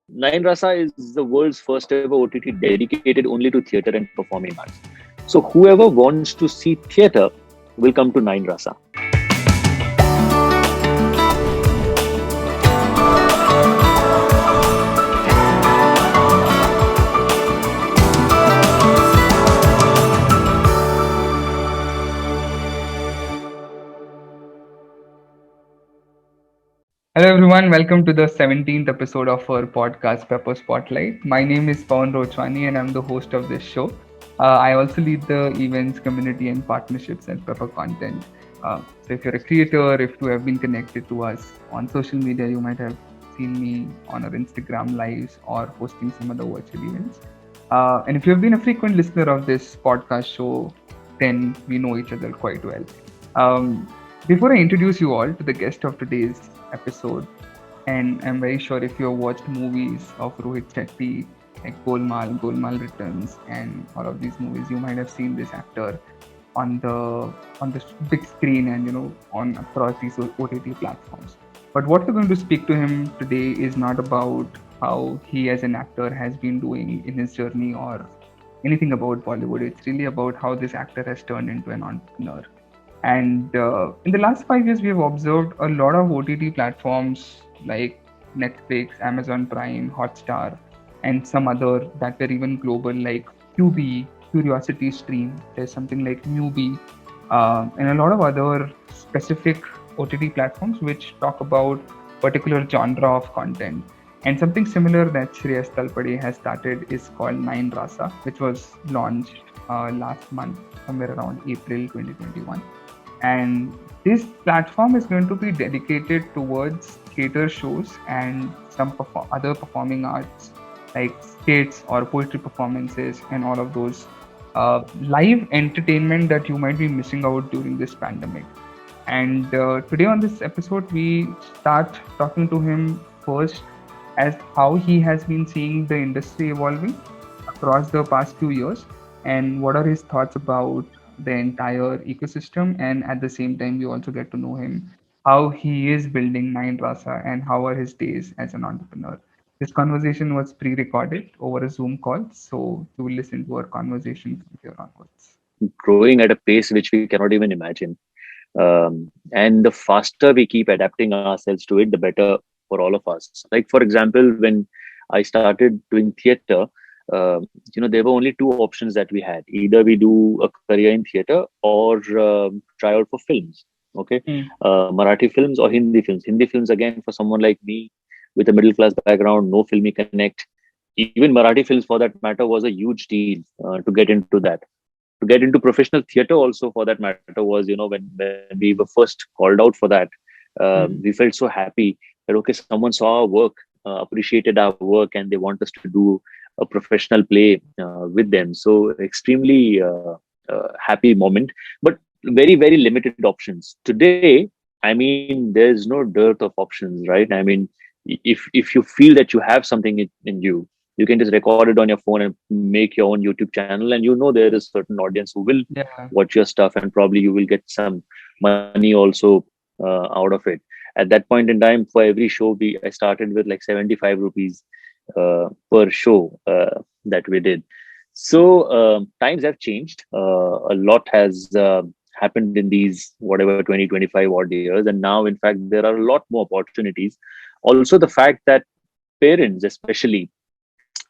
Nine Rasa is the world's first ever OTT dedicated only to theatre and performing arts. So whoever wants to see theatre will come to Nine Rasa. Hello everyone, welcome to the 17th episode of our podcast Pepper Spotlight. My name is Pawan Rochwani and I'm the host of this show. I also lead the events, community and partnerships at Pepper Content. So if you're a creator, if you have been connected to us on social media, you might have seen me on our Instagram lives or hosting some other virtual events. And if you have been a frequent listener of this podcast show, then we know each other quite well. Um, Before I introduce you all to the guest of today's episode, and I'm very sure if you have watched movies of Rohit Shetty, like Golmaal Returns, and all of these movies, you might have seen this actor on the big screen and on across these OTT platforms. But what we're going to speak to him today is not about how he as an actor has been doing in his journey or anything about Bollywood. It's really about how this actor has turned into an entrepreneur. And in the last 5 years, we have observed a lot of OTT platforms like Netflix, Amazon Prime, Hotstar, and some other that were even global, like QB, Curiosity Stream. There's something like Newbie, and a lot of other specific OTT platforms which talk about particular genre of content. And something similar that Shreyas Talpade has started is called Nine Rasa, which was launched last month, somewhere around April 2021. And this platform is going to be dedicated towards theater shows and some other performing arts like skits or poetry performances and all of those live entertainment that you might be missing out during this pandemic. And today on this episode, we start talking to him first as how he has been seeing the industry evolving across the past few years and what are his thoughts about the entire ecosystem. And at the same time, we also get to know him how he is building Nine Rasa and how are his days as an entrepreneur. This conversation was pre-recorded over a Zoom call, so you will listen to our conversation from here onwards. Growing at a pace which we cannot even imagine. And the faster we keep adapting ourselves to it, the better for all of us. Like, for example, when I started doing theater, there were only two options that we had. Either we do a career in theater or try out for films. Okay. Mm. Marathi films or Hindi films. Hindi films, again, for someone like me with a middle class background, no filmy connect. Even Marathi films, for that matter, was a huge deal to get into that. To get into professional theater also, for that matter, was, when we were first called out for that, we Mm. felt so happy that, okay, someone saw our work, appreciated our work, and they want us to do a professional play with them. So extremely happy moment, but very, very limited options. Today, I mean, there's no dearth of options, right? I mean, if you feel that you have something in you, you can just record it on your phone and make your own YouTube channel, and there is certain audience who will Yeah. watch your stuff, and probably you will get some money also out of it. At that point in time, for every show, I started with like 75 rupees per show that we did. So times have changed. A lot has happened in these whatever 2025 odd years, and now in fact there are a lot more opportunities. Also, the fact that parents, especially,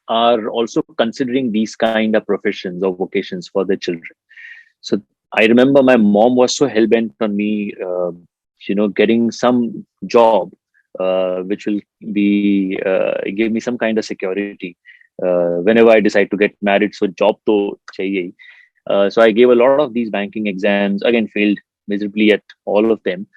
are also considering these kind of professions or vocations for their children. So I remember my mom was so hell bent on me, getting some job which will be give me some kind of security whenever I decide to get married. So job to chahiye. So I gave a lot of these banking exams. Again, failed miserably at all of them.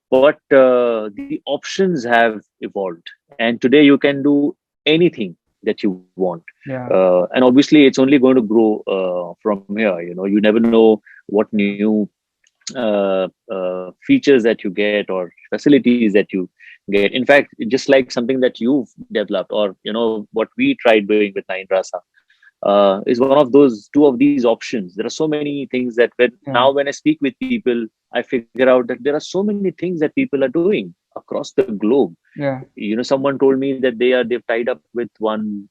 But the options have evolved, and today you can do anything that you want. Yeah. And obviously, it's only going to grow from here. You never know what new features that you get or facilities that you get. In fact, just like something that you've developed, or what we tried doing with Nine Rasa, is one of those two of these options. There are so many things that Yeah. when I speak with people, I figure out that there are so many things that people are doing across the globe. Yeah. Someone told me that they've tied up with one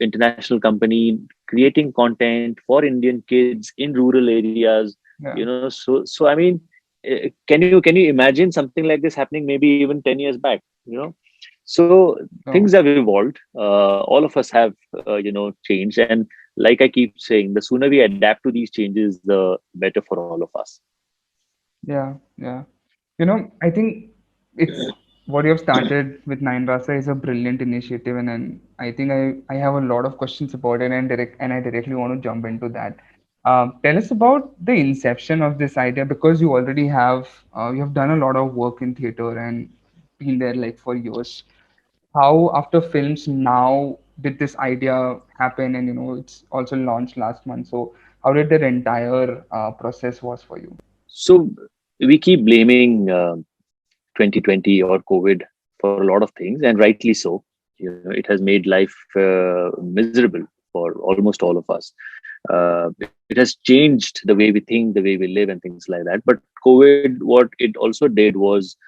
international company creating content for Indian kids in rural areas. Yeah. So I mean, can you imagine something like this happening maybe even 10 years back? So things No. have evolved. All of us have changed, and like I keep saying, the sooner we adapt to these changes, the better for all of us. Yeah. Yeah. I think it's what you have started with Nine Rasa is a brilliant initiative, and I think I have a lot of questions about it, and I directly want to jump into that. Tell us about the inception of this idea, because you have done a lot of work in theater and been there like for years. How after films now did this idea happen, and it's also launched last month. So how did that entire process was for you? So we keep blaming 2020 or COVID for a lot of things, and rightly so. It has made life miserable for almost all of us. It has changed the way we think, the way we live, and things like that. But COVID, what it also did was,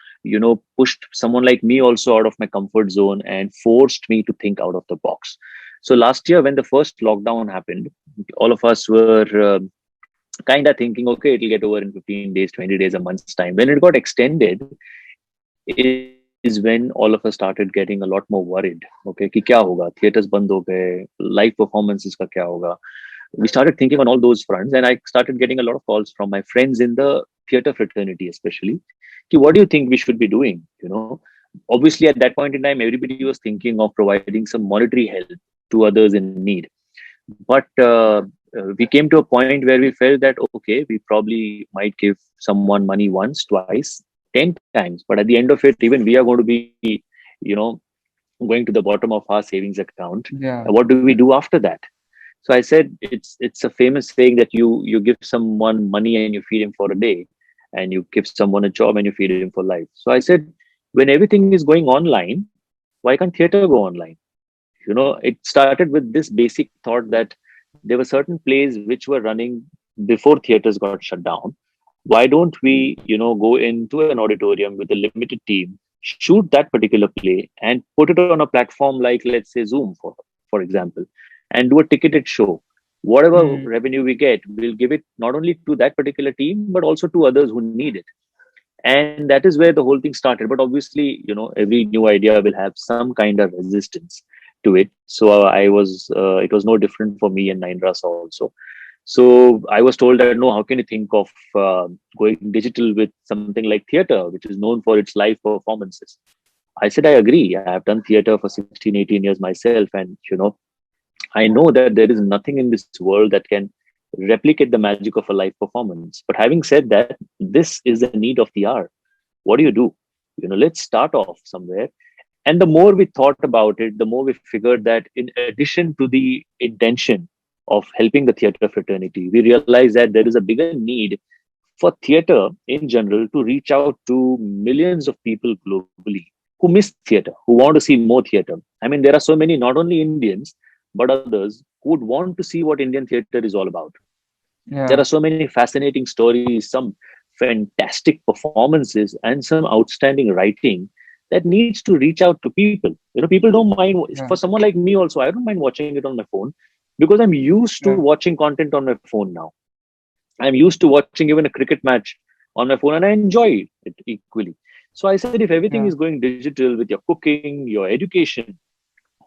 pushed someone like me also out of my comfort zone and forced me to think out of the box. So last year, when the first lockdown happened, all of us were kind of thinking, okay, it'll get over in 15 days, 20 days, a month's time. When it got extended, is when all of us started getting a lot more worried. Okay, कि क्या होगा? Theaters बंद हो गए, live performances का क्या होगा? We started thinking on all those fronts, and I started getting a lot of calls from my friends in the theater fraternity, especially. Ki, what do you think we should be doing? Obviously at that point in time, everybody was thinking of providing some monetary help to others in need. But we came to a point where we felt that okay, we probably might give someone money once, twice, 10 times, but at the end of it, even we are going to be, you know, going to the bottom of our savings account. Yeah. What do we do after that? So I said, it's a famous saying that you give someone money and you feed him for a day, and you give someone a job and you feed him for life. So I said, when everything is going online, why can't theater go online? It started with this basic thought that there were certain plays which were running before theaters got shut down. Why don't we, go into an auditorium with a limited team, shoot that particular play, and put it on a platform like, let's say, Zoom, for example, and do a ticketed show. Whatever Hmm. revenue we get, we'll give it not only to that particular team, but also to others who need it. And that is where the whole thing started. But obviously, every new idea will have some kind of resistance to it. So it was no different for me and Nine Rasa also. So I was told that, no, how can you think of going digital with something like theater, which is known for its live performances? I said, I agree. I have done theater for 16, 18 years myself. And, I know that there is nothing in this world that can replicate the magic of a live performance. But having said that, this is the need of the hour. What do you do? Let's start off somewhere. And the more we thought about it, the more we figured that in addition to the intention of helping the theater fraternity, we realized that there is a bigger need for theater in general to reach out to millions of people globally who miss theater, who want to see more theater. I mean, there are so many, not only Indians, but others who would want to see what Indian theater is all about. There are Yeah. so many fascinating stories, some fantastic performances, and some outstanding writing that needs to reach out to people. People don't mind. For Yeah. someone like me also, I don't mind watching it on my phone because I'm used to Yeah. watching content on my phone now. I'm used to watching even a cricket match on my phone, and I enjoy it equally. So I said, if everything is Yeah. going digital with your cooking, your education,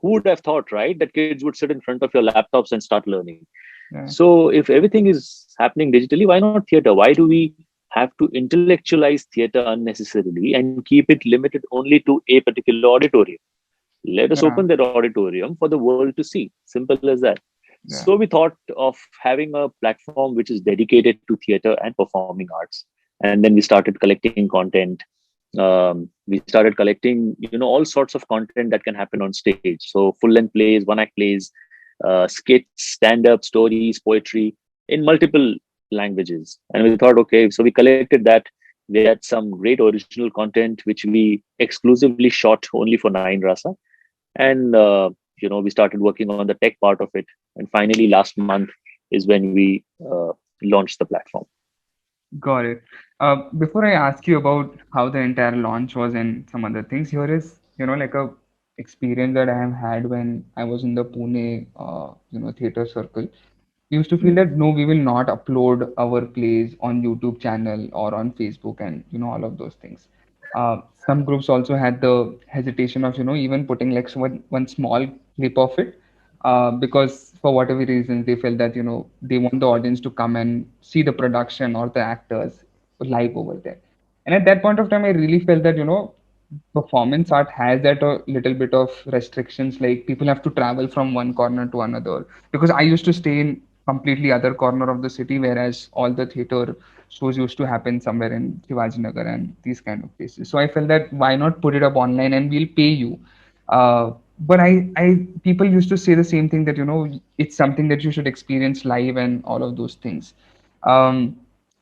who would have thought, right, that kids would sit in front of your laptops and start learning? Yeah. So if everything is happening digitally, why not theater? Why do we have to intellectualize theater unnecessarily and keep it limited only to a particular auditorium? Let us Yeah. open that auditorium for the world to see. Simple as that. So Yeah. we thought of having a platform which is dedicated to theater and performing arts. And then we started collecting content. We started collecting, all sorts of content that can happen on stage. So full length plays, one act plays, skits, stand up, stories, poetry in multiple languages. And we thought, okay, so we collected that. We had some great original content which we exclusively shot only for Nine Rasa, and we started working on the tech part of it. And finally, last month is when we launched the platform. Got it. Before I ask you about how the entire launch was and some other things, here is, like a experience that I have had when I was in the Pune, theater circle. We used to feel that no, we will not upload our plays on YouTube channel or on Facebook and all of those things. Some groups also had the hesitation of even putting like one small clip of it, because for whatever reasons they felt that they want the audience to come and see the production or the actors live over there. And at that point of time, I really felt that performance art has that a little bit of restrictions, like people have to travel from one corner to another, because I used to stay in completely other corner of the city, whereas all the theater shows used to happen somewhere in Shivaji Nagar and these kind of places. So I felt that why not put it up online and we'll pay you. But people used to say the same thing, that it's something that you should experience live and all of those things. um,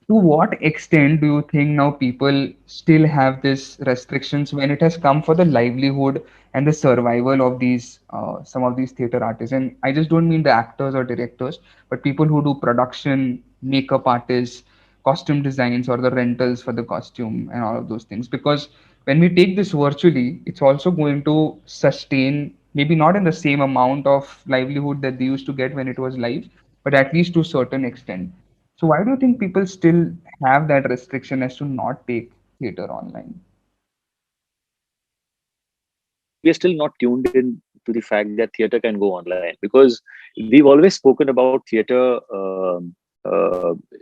to what extent do you think now people still have this restrictions when it has come for the livelihood and the survival of these some of these theater artists? And I just don't mean the actors or directors, but people who do production, makeup artists, costume designs, or the rentals for the costume and all of those things. Because when we take this virtually, it's also going to sustain, maybe not in the same amount of livelihood that they used to get when it was live, but at least to a certain extent. So why do you think people still have that restriction as to not take theater online? We are still not tuned in to the fact that theater can go online, because we've always spoken about theater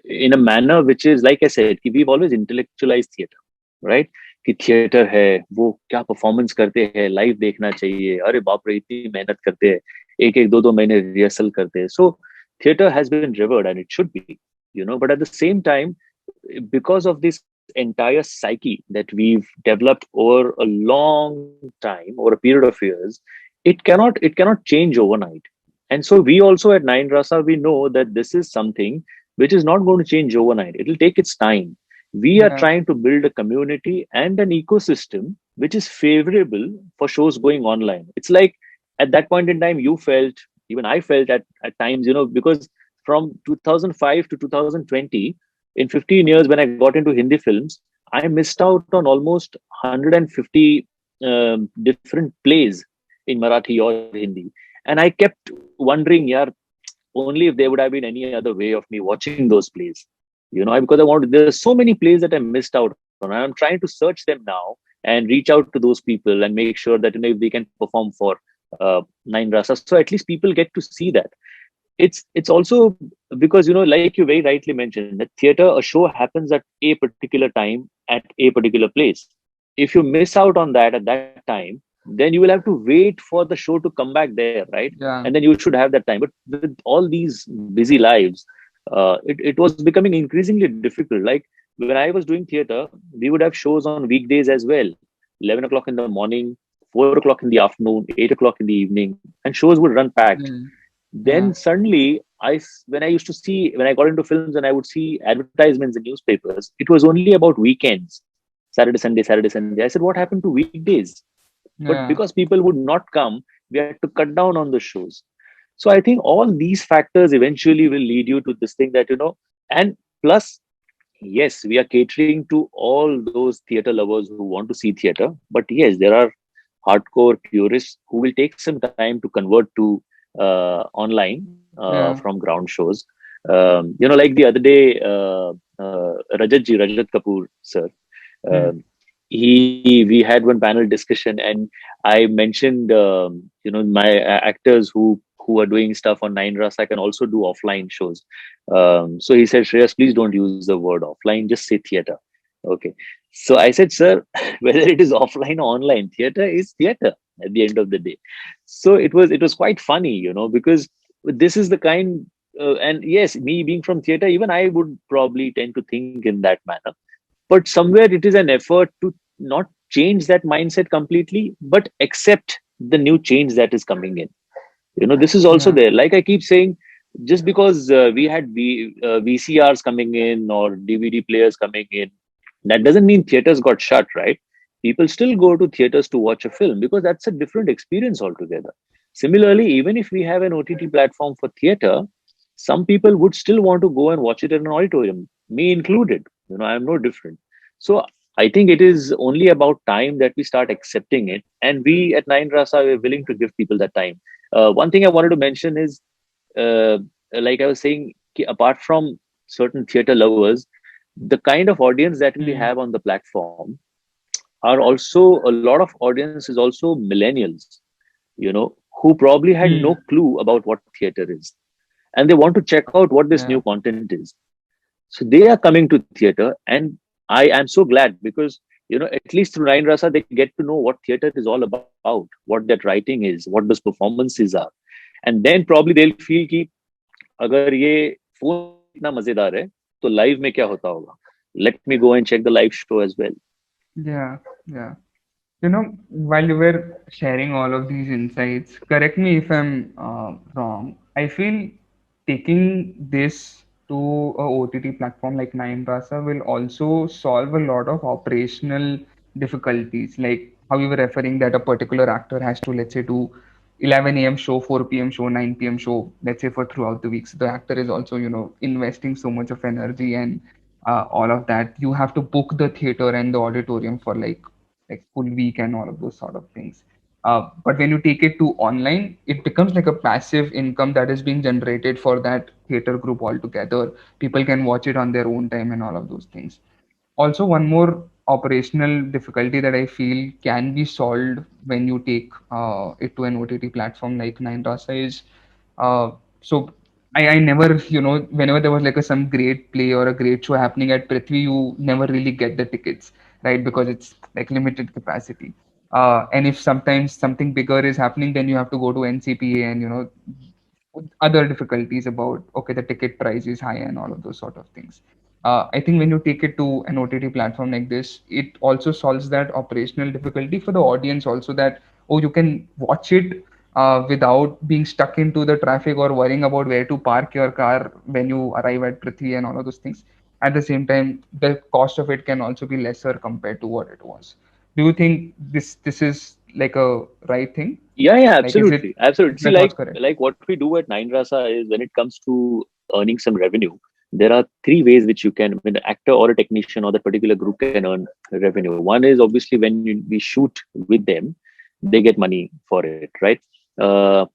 in a manner which is, like I said, कि we've always intellectualized theater, right? कि theater है, वो क्या performance करते हैं, live देखना चाहिए, अरे बाप रे इतनी मेहनत करते हैं, एक एक दो महीने rehearsal करते हैं. So theater has been revered, and it should be, but at the same time, because of this entire psyche that we've developed over a long time, over a period of years, it cannot change overnight. And so we also at Nine Rasa, we know that this is something which is not going to change overnight. It'll take its time. We are Yeah. trying to build a community and an ecosystem which is favorable for shows going online. It's like at that point in time, you felt, even I felt at times, because from 2005 to 2020, in 15 years, when I got into Hindi films, I missed out on almost 150 different plays in Marathi or Hindi. And I kept wondering, yeah, only if there would have been any other way of me watching those plays. Because there's so many plays that I missed out on. I'm trying to search them now and reach out to those people and make sure that if they can perform for Nine Rasa. So at least people get to see that. It's also because, like you very rightly mentioned, that theater, a show happens at a particular time at a particular place. If you miss out on that at that time, then you will have to wait for the show to come back there, right? Yeah. And then you should have that time. But with all these busy lives, it was becoming increasingly difficult. Like when I was doing theater, we would have shows on weekdays as well, 11 o'clock in the morning, 4 o'clock in the afternoon, 8 o'clock in the evening, and shows would run packed. Mm. Then Yeah. suddenly, when I used to see, when I got into films and I would see advertisements in newspapers, it was only about weekends, Saturday, Sunday, Saturday, Sunday. I said, what happened to weekdays? But Yeah. because people would not come, we had to cut down on the shows. So I think all these factors eventually will lead you to this thing that, and plus, yes, we are catering to all those theater lovers who want to see theater. But yes, there are hardcore purists who will take some time to convert to online Yeah. from ground shows. Like the other day, Rajat Kapoor, sir, Mm. um, we had one panel discussion, and I mentioned, my actors who are doing stuff on Nine Rasa can also do offline shows. So he said, Shreyas, please don't use the word offline, just say theater. Okay. So I said, sir, whether it is offline or online, theater is theater at the end of the day. So it was quite funny, because this is the kind, and yes, me being from theater, even I would probably tend to think in that manner. But somewhere it is an effort to not change that mindset completely, but accept the new change that is coming in. This is also Yeah. there. Like I keep saying, just because we had VCRs coming in or DVD players coming in, that doesn't mean theaters got shut, right? People still go to theaters to watch a film because that's a different experience altogether. Similarly, even if we have an OTT platform for theater, some people would still want to go and watch it in an auditorium, me included. I'm no different. So I think it is only about time that we start accepting it, and we at Nine Rasa we're willing to give people that time. One thing I wanted to mention is, uh, like I was saying, apart from certain theater lovers, the kind of audience that we have Hmm. on the platform are also a lot of audience is also millennials, who probably had no Hmm. clue about what theater is, and they want to check out what this new Yeah. content is. So they are coming to theater, and I am so glad because at least through Nine Rasa they get to know what theater is all about, what that writing is, what those performances are, and then probably they'll feel कि अगर ये phone में इतना मजेदार है तो live में क्या होता होगा. Let me go and check the live show as well. Yeah. Yeah. While you were sharing all of these insights, correct me if I'm wrong. I feel taking this to a OTT platform like Nine Rasa will also solve a lot of operational difficulties, like how you were referring that a particular actor has to, let's say, do 11 a.m. show, 4 p.m. show, 9 p.m. show, let's say, for throughout the week. So the actor is also, investing so much of energy and all of that. You have to book the theater and the auditorium for like full week and all of those sort of things. But when you take it to online, it becomes like a passive income that is being generated for that theater group altogether. People can watch it on their own time and all of those things. Also, one more operational difficulty that I feel can be solved when you take it to an OTT platform like Nine Rasa is uh, so I never, whenever there was like some great play or a great show happening at Prithvi, you never really get the tickets, right? Because it's like limited capacity. And if sometimes something bigger is happening, then you have to go to NCPA and, other difficulties about, okay, the ticket price is high and all of those sort of things. I think when you take it to an OTT platform like this, it also solves that operational difficulty for the audience also, that, oh, you can watch it without being stuck into the traffic or worrying about where to park your car when you arrive at Prithvi and all of those things. At the same time, the cost of it can also be lesser compared to what it was. Do you think this is like a right thing? Yeah, Like, absolutely, absolutely. is See, my thoughts correct? like what we do at Nine Rasa is when it comes to earning some revenue, there are three ways which you can, when an actor or a technician or that particular group can earn revenue. One is obviously when we shoot with them, they get money for it, right?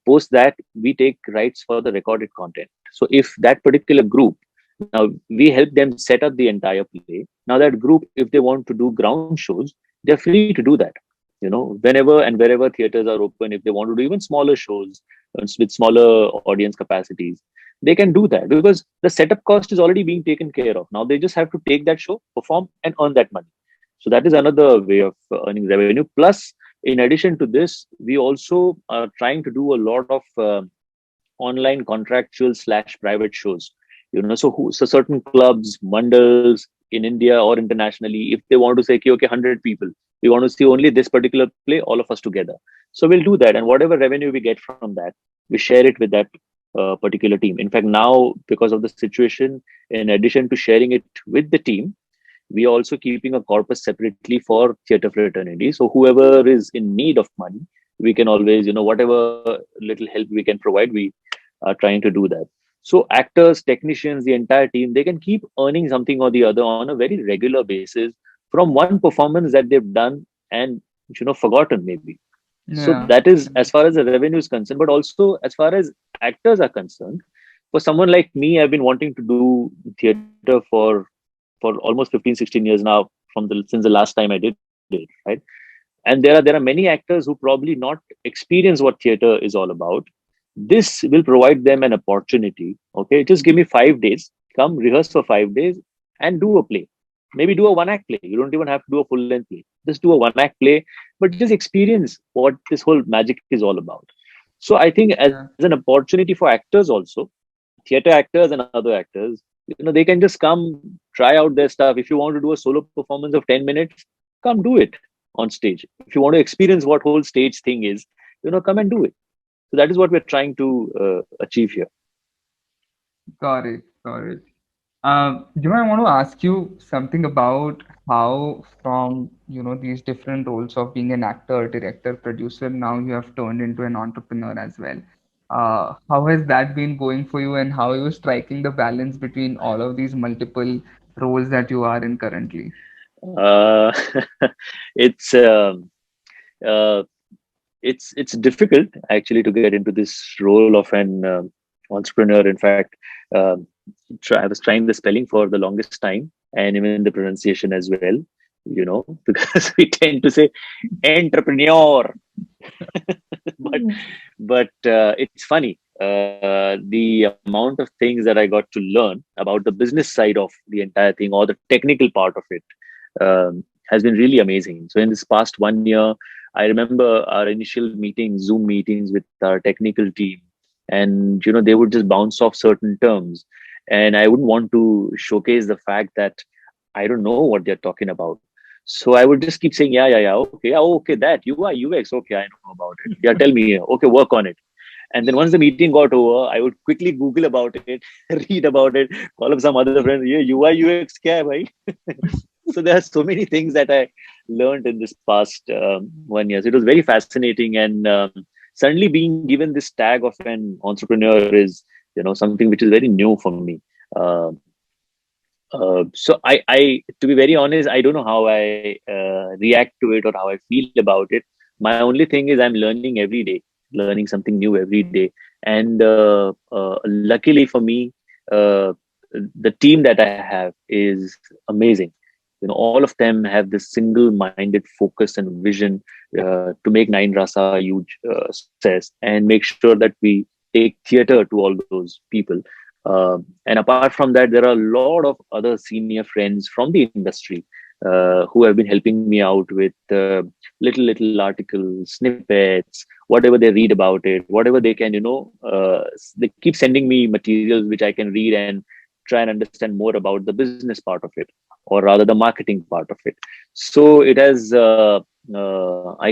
Post that, we take rights for the recorded content. So if that particular group, now we help them set up the entire play. Now that group, if they want to do ground shows, they're free to do that, whenever and wherever theaters are open. If they want to do even smaller shows with smaller audience capacities, they can do that because the setup cost is already being taken care of. Now they just have to take that show, perform, and earn that money. So that is another way of earning revenue. Plus, in addition to this, we also are trying to do a lot of online contractual slash private shows. So certain clubs, mandals in India or internationally, if they want to say, okay, 100 people, we want to see only this particular play, all of us together. So we'll do that, and whatever revenue we get from that, we share it with that particular team. In fact, now because of the situation, in addition to sharing it with the team, we are also keeping a corpus separately for theater fraternity. So whoever is in need of money, we can always, whatever little help we can provide, we are trying to do that. So actors, technicians, the entire team, they can keep earning something or the other on a very regular basis from one performance that they've done and forgotten maybe. So Yeah. that is as far as the revenue is concerned, but also as far as actors are concerned. For someone like me, I've been wanting to do theater for almost 15, 16 years now, since the last time I did it, right? And there are many actors who probably not experience what theater is all about. This will provide them an opportunity. Okay, just give me 5 days, come rehearse for 5 days, and do a play. Maybe do a one act play. You don't even have to do a full length play. Just do a one act play, but just experience what this whole magic is all about. So I think as an Yeah. opportunity for actors also, theater actors and other actors, they can just come try out their stuff. If you want to do a solo performance of 10 minutes, come do it on stage. If you want to experience what whole stage thing is, come and do it. So that is what we're trying to achieve here. Got it. Got it. Jima, I want to ask you something about how from, these different roles of being an actor, director, producer, now you have turned into an entrepreneur as well. How has that been going for you, and how are you striking the balance between all of these multiple roles that you are in currently? Uh, it's uh, it's difficult actually to get into this role of an entrepreneur. In fact, um, I was trying the spelling for the longest time, and even the pronunciation as well. Because we tend to say entrepreneur, but Mm. it's funny. The amount of things that I got to learn about the business side of the entire thing or the technical part of it has been really amazing. So in this past 1 year, I remember our initial meetings, Zoom meetings with our technical team, and they would just bounce off certain terms, and I wouldn't want to showcase the fact that I don't know what they're talking about. So I would just keep saying, yeah, yeah, yeah, okay, yeah, okay, that UI, UX, okay, I know about it. Yeah, tell me, okay, work on it. And then once the meeting got over, I would quickly Google about it, read about it, call up some other friends. Yeah, UI, UX, kya hai, bhai? So there are so many things that I learned in this past 1 year. So it was very fascinating, and suddenly being given this tag of an entrepreneur is, something which is very new for me. Uh, so to be very honest, I don't know how I react to it or how I feel about it. My only thing is I'm learning every day, learning something new every day, and luckily for me, uh, the team that I have is amazing. All of them have this single-minded focus and vision to make Nine Rasa a huge success and make sure that we take theater to all those people. And apart from that, there are a lot of other senior friends from the industry who have been helping me out with little articles, snippets, whatever they read about it, whatever they can, they keep sending me materials which I can read and try and understand more about the business part of it, or rather the marketing part of it. So it has, I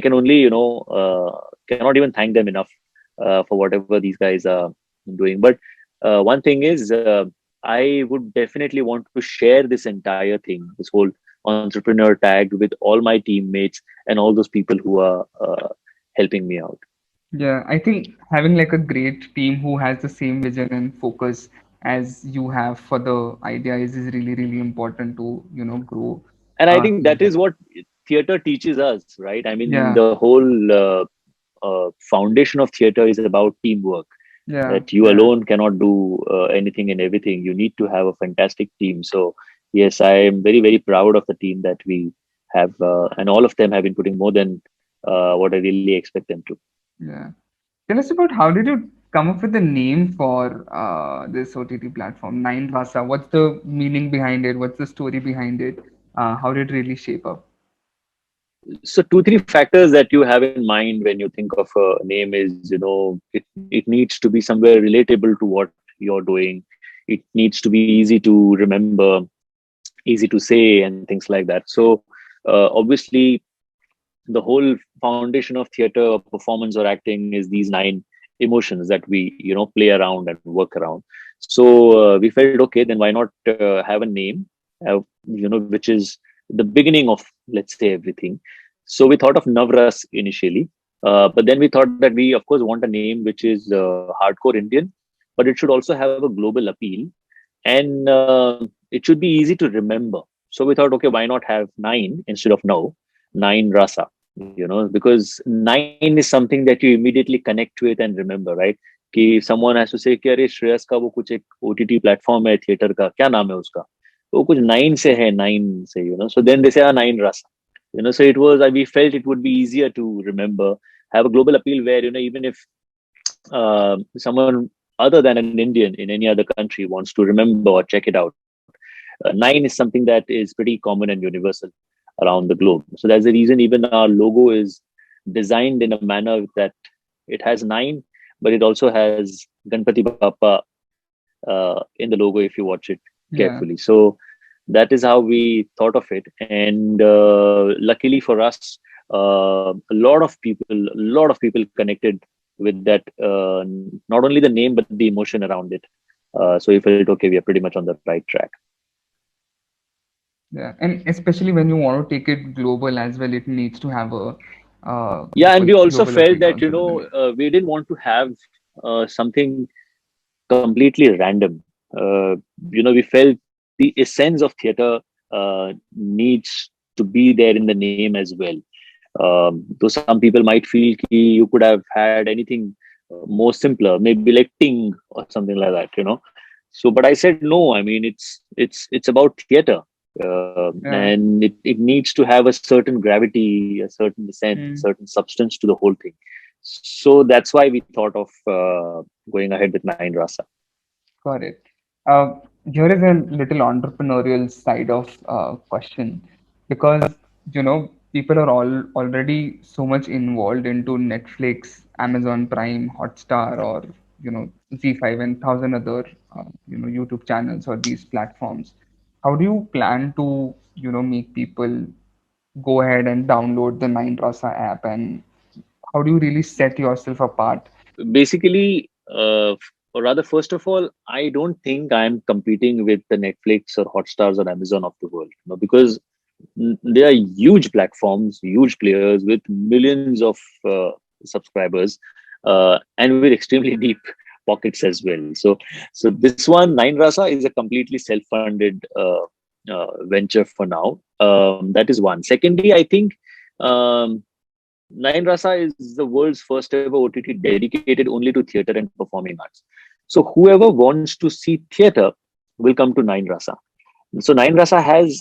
can only, cannot even thank them enough for whatever these guys are doing. But one thing is, I would definitely want to share this entire thing, this whole entrepreneur tag, with all my teammates and all those people who are helping me out. Yeah, I think having like a great team who has the same vision and focus as you have for the idea is really, really important to, grow And I think that is together. what theater teaches us, right? I mean, Yeah, the whole foundation of theater is about teamwork. yeah, That you yeah. alone cannot do anything and everything. You need to have a fantastic team. So yes, I am very very proud of the team that we have, and all of them have been putting more than what I really expect them to. Yeah. Tell us about how did you come up with the name for this OTT platform, Nine Rasa? What's the meaning behind it? What's the story behind it? How did it really shape up? So two three factors that you have in mind when you think of a name is, it needs to be somewhere relatable to what you're doing. It needs to be easy to remember, easy to say, and things like that. So obviously the whole foundation of theater performance or acting is these nine emotions that we play around and work around. So we felt, okay, then why not have a name, which is the beginning of, let's say, everything. So we thought of Navras initially, but then we thought that we of course want a name which is hardcore Indian, but it should also have a global appeal, and it should be easy to remember. So we thought, okay, why not have nine instead of no, Nine Rasa, because nine is something that you immediately connect with and remember, right? कि someone has to say कि अरे श्रेयस का वो कुछ एक OTT platform है theatre का, क्या नाम है उसका, वो कुछ नाइन से है, नाइन से, so then they say nine rasa, so it was, we felt it would be easier to remember, have a global appeal where, even if someone other than an Indian in any other country wants to remember or check it out, nine is something that is pretty common and universal around the globe. So that's the reason even our logo is designed in a manner that it has nine, but it also has Ganpati Bappa in the logo if you watch it Yeah. carefully. So that is how we thought of it, and luckily for us, a lot of people connected with that. Not only the name but the emotion around it. So we felt, okay, we are pretty much on the right track. Yeah, and especially when you want to take it global as well, it needs to have a Yeah, and we also global felt appeal that, also with the name. we didn't want to have something completely random. We felt the essence of theater needs to be there in the name as well. Though some people might feel ki you could have had anything more simpler, maybe like Ting or something like that, So, but I said no. I mean, it's about theater, Yeah. and it needs to have a certain gravity, a certain sense, Mm. certain substance to the whole thing. So that's why we thought of going ahead with Nine Rasa. Got it. Uh, Here is a little entrepreneurial side of question, because people are all already so much involved into Netflix, Amazon Prime, Hotstar, or Z5 and thousand other YouTube channels or these platforms. How do you plan to make people go ahead and download the Nine Rasa app, and how do you really set yourself apart? Basically, or rather, first of all, I don't think I'm competing with the Netflix or Hotstars or Amazon of the world, because they are huge platforms, huge players with millions of subscribers, and with extremely deep pockets as well. So this one, Nine Rasa, is a completely self-funded venture for now. That is one. Secondly, I think um, Nine Rasa is the world's first ever OTT dedicated only to theater and performing arts. So whoever wants to see theater will come to Nine Rasa. So nine रसा has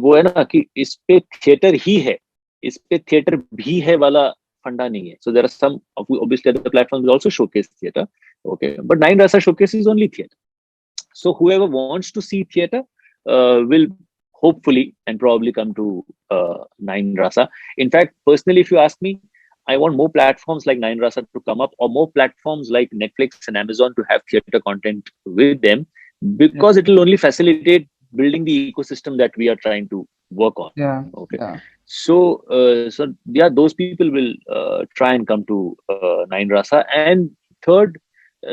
वो है ना कि इस पे theatre ही है, इस पे थिएटर भी है वाला फंडा नहीं है. So there are some obviously other platforms will also showcase theater, okay, but Nine Rasa showcases only theater. So whoever wants to see theater will hopefully and probably come to Nine Rasa. In fact, personally, if you ask me, I want more platforms like Nine Rasa to come up, or more platforms like Netflix and Amazon to have theater content with them, Yeah, because it will only facilitate building the ecosystem that we are trying to work on. yeah, Okay, yeah, so yeah, those people will try and come to Nine Rasa. And third,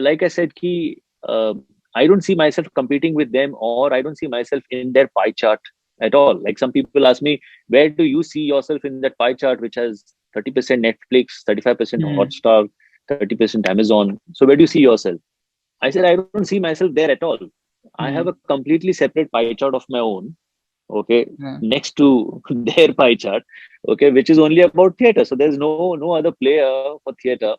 like I said, ki I don't see myself competing with them, or I don't see myself in their pie chart at all. Like some people ask me, where do you see yourself in that pie chart, which has 30% Netflix, 35% mm, Hotstar, 30% Amazon? So where do you see yourself? I said, I don't see myself there at all. I have a mm, completely separate pie chart of my own, okay, yeah, next to their pie chart, okay, which is only about theater. So there's no other player for theater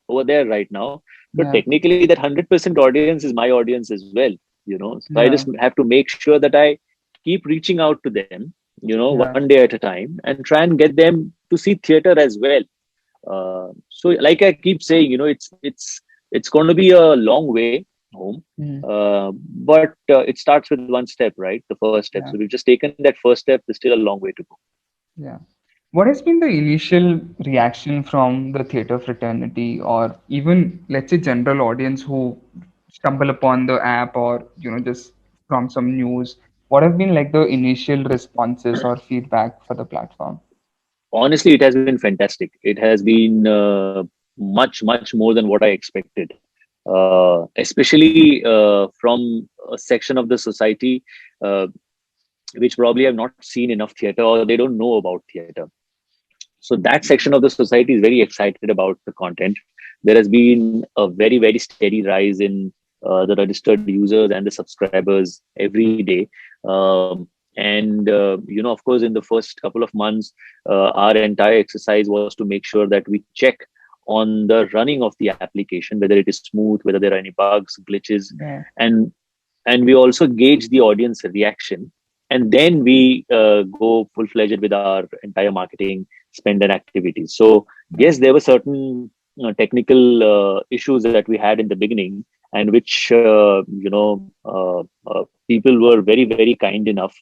over there right now. So yeah, technically, that 100% audience is my audience as well, So I yeah, just have to make sure that I keep reaching out to them, yeah, one day at a time, and try and get them to see theater as well. So like I keep saying, it's going to be a long way home, mm, but it starts with one step, right? The first step. So yeah, we've just taken that first step. There's still a long way to go. yeah. What has been the initial reaction from the theater fraternity, or even let's say general audience who stumble upon the app, or just from some news? What have been like the initial responses or feedback for the platform? Honestly, it has been fantastic. It has been much more than what I expected, especially from a section of the society uh, which probably have not seen enough theater, or they don't know about theater. So that section of the society is very excited about the content. There has been a very steady rise in the registered users and the subscribers every day. And of course, in the first couple of months, our entire exercise was to make sure that we check on the running of the application, whether it is smooth, whether there are any bugs, glitches, Yeah, and we also gauge the audience reaction, and then we go full fledged with our entire marketing spend and activities. So yeah, yes, there were certain technical issues that we had in the beginning, and which people were very kind enough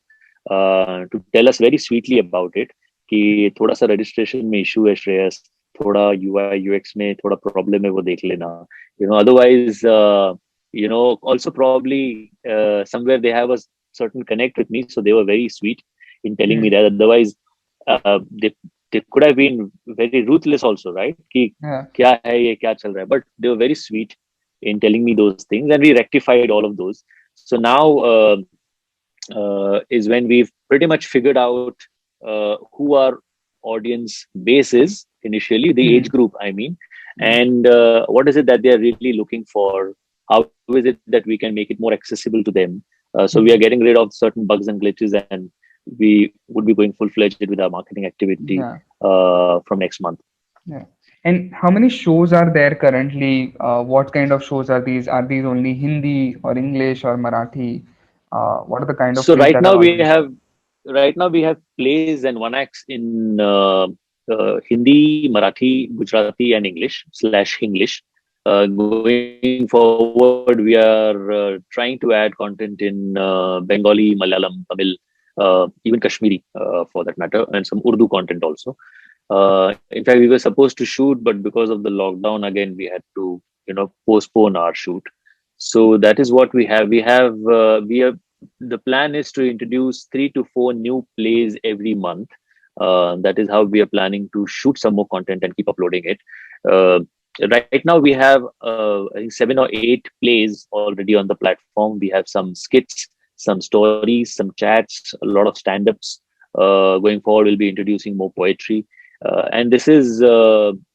to tell us very sweetly about it कि थोड़ा सा registration में issue है श्रेयस, थोड़ा UI UX में थोड़ा problem है, वो देख लेना. Otherwise also probably somewhere they have a certain connect with me, so they were very sweet in telling me mm, that. Otherwise they could have been very ruthless also, right? कि yeah, क्या है ये, क्या चल रहा है? But they were very sweet in telling me those things, and we rectified all of those. So now is when we've pretty much figured out who our audience base is initially, the age mm, group, I mean, mm, and what is it that they are really looking for? How is it that we can make it more accessible to them? So we are getting rid of certain bugs and glitches, and we would be going full-fledged with our marketing activity Yeah. from next month. Yeah. And how many shows are there currently? What kind of shows are these? Are these only Hindi or English or Marathi? What are the kind of So plays that are already? right now we have plays and one acts in Hindi, Marathi, Gujarati, and English/English. Going forward, we are trying to add content in Bengali, Malayalam, Tamil, even Kashmiri for that matter, and some Urdu content also. In fact, we were supposed to shoot, but because of the lockdown, again, we had to, postpone our shoot. So that is what we have. We have the plan is to introduce 3 to 4 new plays every month. That is how we are planning to shoot some more content and keep uploading it. Uh, right now, we have I think 7 or 8 plays already on the platform. We have some skits, some stories, some chats, a lot of stand-ups. Going forward, we'll be introducing more poetry. And this is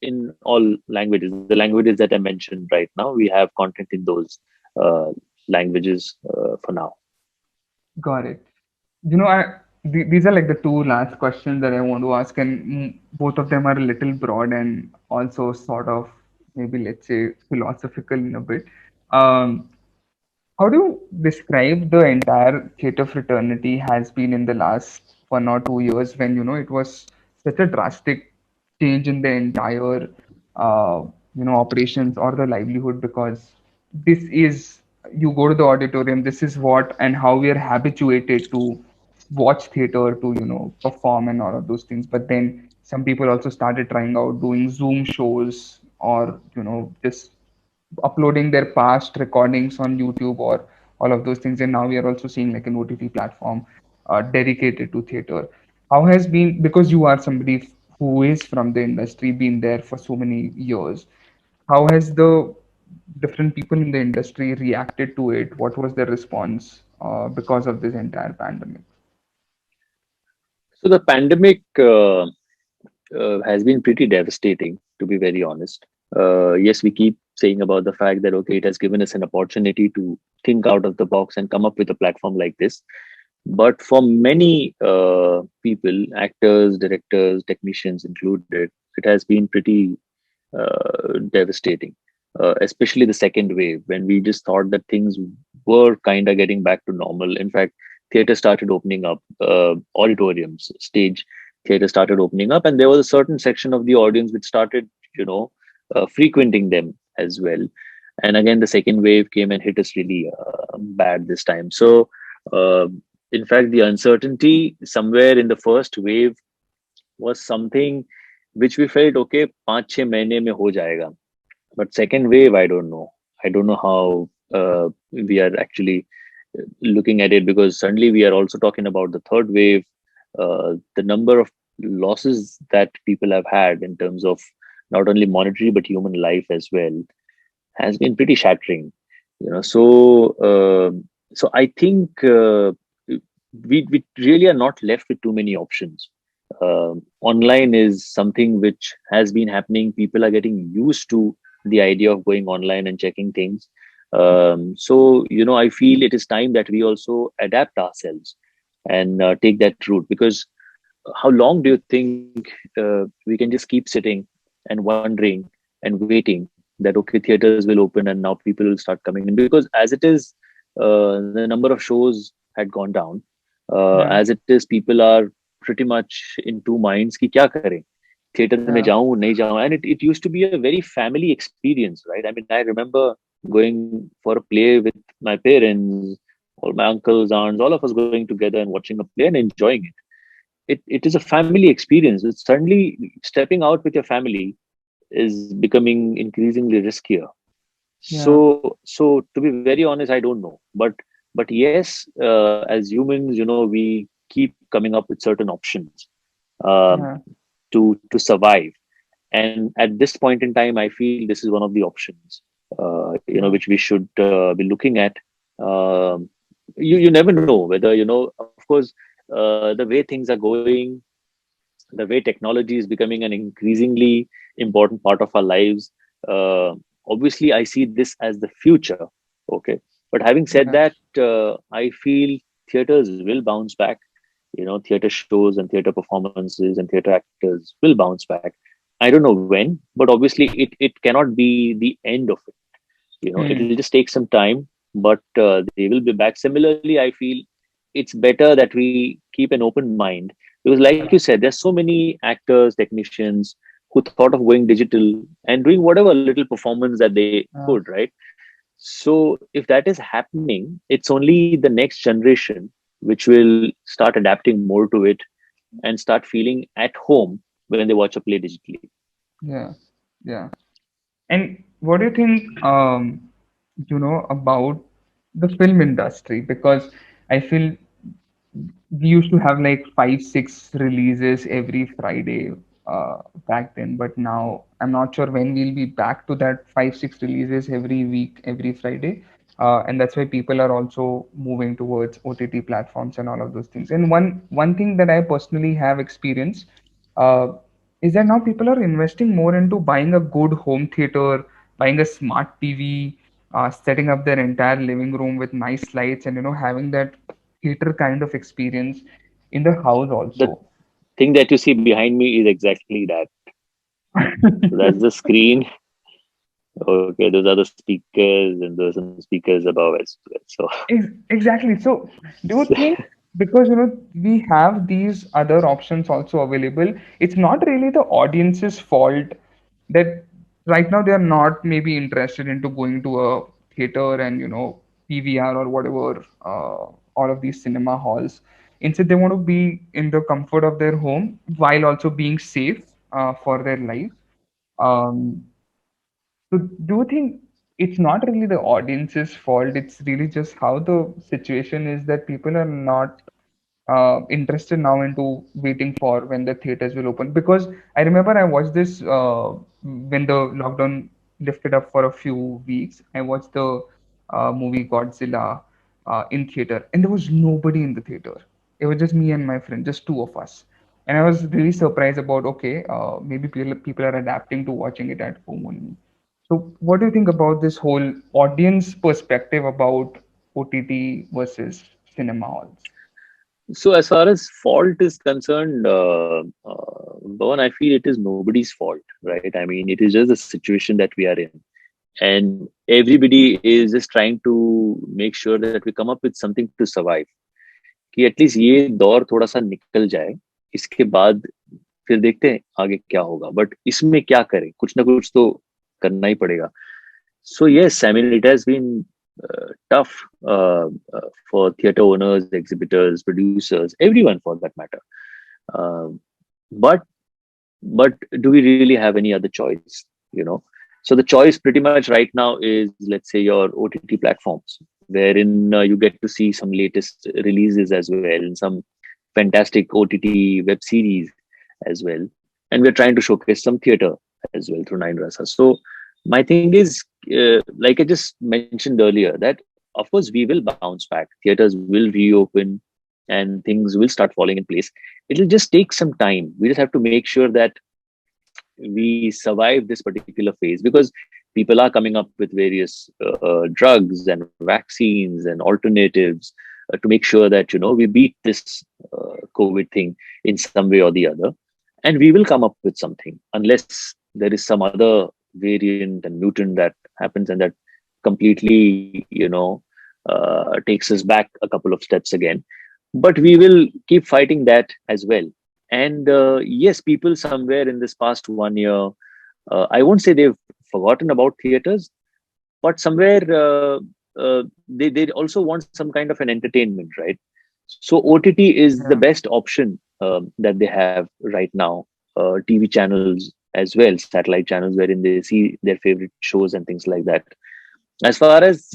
in all languages. The languages that I mentioned right now, we have content in those uh, languages for now. Got it. These are like the two last questions that I want to ask, and both of them are a little broad and also sort of maybe let's say philosophical in a bit. Um, how do you describe the entire theater fraternity has been in the last 1 or 2 years when it was such a drastic change in the entire uh, operations or the livelihood because this is you go to the auditorium, this is what and how we are habituated to watch theater to perform and all of those things, but then some people also started trying out doing Zoom shows or just uploading their past recordings on YouTube or all of those things. And now we are also seeing like an OTT platform dedicated to theater. How has been, because you are somebody who is from the industry, been there for so many years, how has the different people in the industry reacted to it? What was their response because of this entire pandemic? So the pandemic has been pretty devastating, to be very honest. Yes, we keep saying about the fact that okay, it has given us an opportunity to think out of the box and come up with a platform like this. But for many people, actors, directors, technicians included, it has been pretty devastating. Especially the second wave, when we just thought that things were kind of getting back to normal. In fact, theater started opening up, auditoriums, stage theater started opening up, and there was a certain section of the audience which started, frequenting them as well. And again, the second wave came and hit us really bad this time. So, uh, in fact, the uncertainty somewhere in the first wave was something which we felt okay, 5-6 महीने में हो जाएगा. But second wave, I don't know. I don't know how we are actually looking at it, because suddenly we are also talking about the third wave. The number of losses that people have had in terms of not only monetary but human life as well has been pretty shattering. So I think we really are not left with too many options. Online is something which has been happening. People are getting used to the idea of going online and checking things. So I feel it is time that we also adapt ourselves and take that route, because how long do you think we can just keep sitting and wondering and waiting that okay, theaters will open and now people will start coming in? Because as it is, the number of shows had gone down. Yeah, As it is, people are pretty much in two minds कि क्या करें, theater में yeah, जाऊं नहीं जाऊं. And it used to be a very family experience, right? I mean, I remember going for a play with my parents, all my uncles, aunts, all of us going together and watching a play and enjoying it. It is a family experience. It's suddenly stepping out with your family is becoming increasingly riskier. yeah, So to be very honest, I don't know. But yes, as humans, we keep coming up with certain options um, yeah, to survive. And at this point in time, I feel this is one of the options, yeah, which we should be looking at. Um, you never know whether, of course, the way things are going, the way technology is becoming an increasingly important part of our lives. Obviously, I see this as the future. Okay. But having said Yeah. that, I feel theaters will bounce back. Theater shows and theater performances and theater actors will bounce back. I don't know when, but obviously it cannot be the end of it. It will Hmm. just take some time, but they will be back. Similarly, I feel it's better that we keep an open mind, because like you Yeah. said, there's so many actors, technicians who thought of going digital and doing whatever little performance that they Yeah. could, right? So if that is happening, it's only the next generation which will start adapting more to it and start feeling at home when they watch a play digitally. Yeah. Yeah. And what do you think, about the film industry? Because I feel we used to have like 5 6 releases every Friday uh, back then, but now I'm not sure when we'll be back to that 5 6 releases every week every Friday. And that's why people are also moving towards OTT platforms and all of those things. And one thing that I personally have experienced uh, is that now people are investing more into buying a good home theater, buying a smart TV, setting up their entire living room with nice lights, and having that theater kind of experience in the house The also. thing that you see behind me is exactly that. So that's the screen. Okay, those are the speakers, and there's some speakers above as well. So, Exactly. So, do you think because we have these other options also available, it's not really the audience's fault that right now they are not maybe interested into going to a theater and PVR or whatever, all of these cinema halls. Instead, they want to be in the comfort of their home while also being safe for their life. Um, so do you think it's not really the audience's fault? It's really just how the situation is that people are not interested now into waiting for when the theaters will open. Because I remember I watched this when the lockdown lifted up for a few weeks. I watched the movie Godzilla in theater, and there was nobody in the theater. It was just me and my friend, just two of us. And I was really surprised about okay, maybe people are adapting to watching it at home only. So, what do you think about this whole audience perspective about OTT versus cinema halls? so as far as fault is concerned, Bhavan, I feel it is nobody's fault, right? I mean, it is just the situation that we are in, and everybody is just trying to make sure that we come up with something to survive. कि at least ये दौर थोड़ा सा निकल जाए, इसके बाद फिर देखते हैं आगे क्या होगा, बट इसमें क्या करें, कुछ ना कुछ तो करना ही पड़ेगा. So yes, I mean it has been tough for theater owners, exhibitors, producers, everyone for that matter. Uh, but do we really have any other choice? You know, so the choice pretty much right now is, let's say, your OTT platforms, wherein you get to see some latest releases as well, and some fantastic OTT web series as well. And we're trying to showcase some theater as well through Nine Rasa. So my thing is, like I just mentioned earlier, that of course we will bounce back. Theaters will reopen, and things will start falling in place. It'll just take some time. We just have to make sure that we survive this particular phase, because people are coming up with various drugs and vaccines and alternatives to make sure that we beat this COVID thing in some way or the other, and we will come up with something, unless there is some other variant and mutant that happens, and that completely takes us back a couple of steps again. But we will keep fighting that as well. And yes, people somewhere in this past 1 year, I won't say they've forgotten about theaters, but somewhere they also want some kind of an entertainment, right? So OTT is the Yeah. best option that they have right now. TV channels as well, satellite channels, wherein they see their favorite shows and things like that. As far as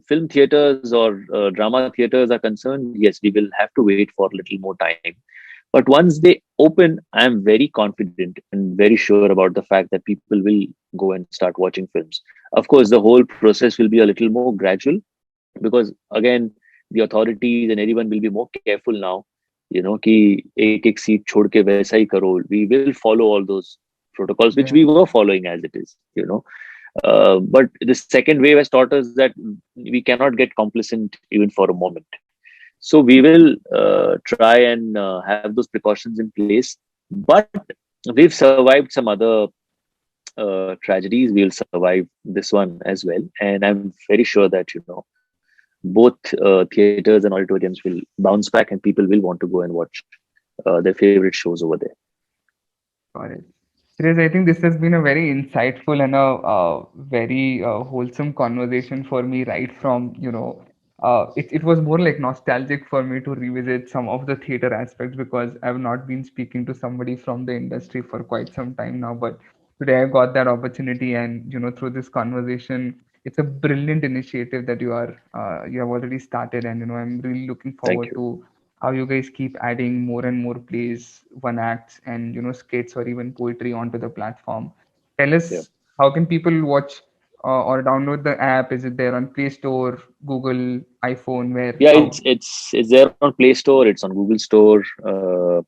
film theaters or drama theaters are concerned, yes, we will have to wait for a little more time. But once they open, I am very confident and very sure about the fact that people will go and start watching films. Of course, the whole process will be a little more gradual, because again, the authorities and everyone will be more careful now. कि एक एक seat छोड़ के वैसा ही करो. We will follow all those protocols which we Yeah. were following as it is. But the second wave has taught us that we cannot get complacent even for a moment. So we will try and have those precautions in place. But we've survived some other tragedies. We'll survive this one as well. And I'm very sure that, both theaters and auditoriums will bounce back and people will want to go and watch their favorite shows over there. Got it. Suresh, I think this has been a very insightful and a very wholesome conversation for me, right from, it was more like nostalgic for me to revisit some of the theater aspects because I've not been speaking to somebody from the industry for quite some time now. But today I got that opportunity, and, through this conversation, it's a brilliant initiative that you have already started, and, I'm really looking Thank forward you. to how you guys keep adding more and more plays, one acts, and skits or even poetry onto the platform. Tell Yeah. us, how can people watch or download the app? Is it there on Play Store, Google, iPhone? Where? Yeah, How? it's there on Play Store. It's on Google Store. I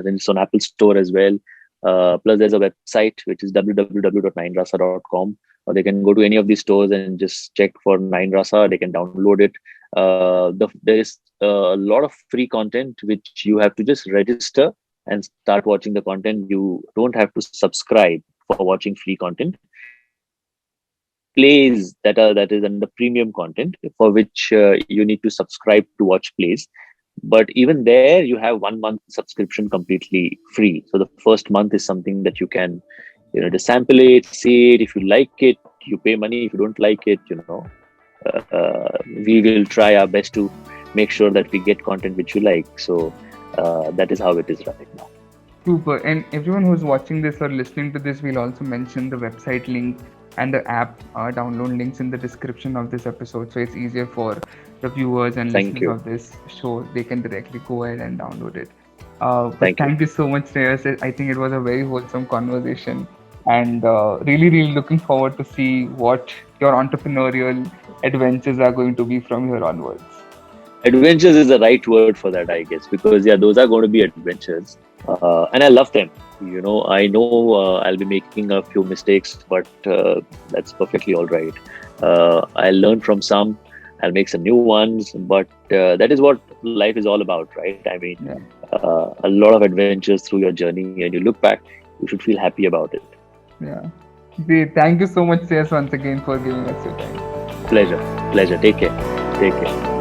think it's on Apple Store as well. Plus, there's a website which is www.9rasa.com. Or they can go to any of these stores and just check for Nine Rasa. They can download it. There is a lot of free content which you have to just register and start watching the content. You don't have to subscribe for watching free content. There are plays that is under premium content for which you need to subscribe to watch plays. But even there, you have 1 month subscription completely free. So the first month is something that you can, just sample it, see it. If you like it, you pay money. If you don't like it, we will try our best to make sure that we get content which you like. So that is how it is right now. Super. And everyone who's watching this or listening to this, we'll also mention the website link and the app download links in the description of this episode. So it's easier for the viewers and Thank listeners you. of this show. They can directly go ahead and download it. But Thank you. thank you so much, Shreyas. I think it was a very wholesome conversation, and really, really looking forward to see what your entrepreneurial adventures are going to be from here onwards. Adventures is the right word for that, I guess, because yeah, those are going to be adventures, and I love them. I know I'll be making a few mistakes, but that's perfectly all right. I'll learn from some. I'll make some new ones, but that is what life is all about, right? I mean, Yeah. a lot of adventures through your journey, and you look back, you should feel happy about it. Yeah. Great. Thank you so much, Shreyas, once again for giving us your time. Pleasure. Take care.